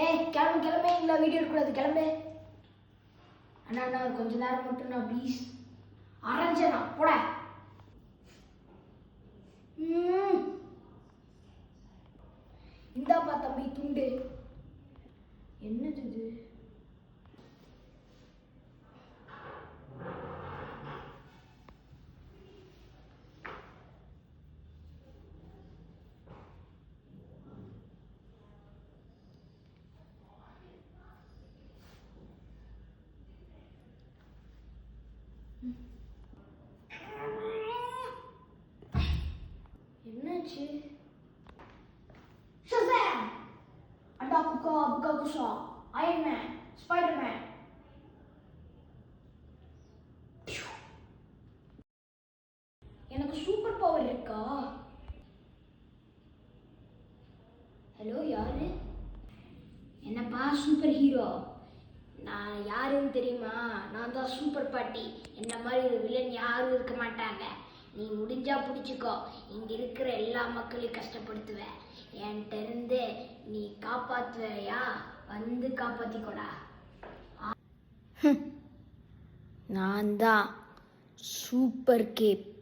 ஏய் கிளம்பு கிளம்பு, இல்லை வீடியோ எடுக்கக்கூடாது, கிளம்பு. அண்ணா அண்ணா கொஞ்ச நேரம் மட்டும் நான் ப்ளீஸ். அரைஞ்சேண்ணா போட. இந்தாப்பா தம்பி துண்டு. என்னது இது? என்னாச்சு? ஷஸாம்! அண்டா குக்கா புக்கா குஷா, அயர்ன் மேன், ஸ்பைடர் மேன். எனக்கு சூப்பர் பவர் இருக்கா? ஹலோ யாரு? என்னப்பா சூப்பர் ஹீரோ? நான் யாருன்னு தெரியுமா? நான் தான் சூப்பர் பாட்டி. என்ன மாதிரி ஒரு வில்லன் யாரும் இருக்க மாட்டாங்க. நீ முடிஞ்சா பிடிச்சிக்கோ. இங்க இருக்கிற எல்லா மக்களையும் கஷ்டப்படுத்துவ. என்கிட்ட இருந்து நீ காப்பாத்துவையா? வந்து காப்பாத்திக்கோடா. நான் தான் சூப்பர் கேப்.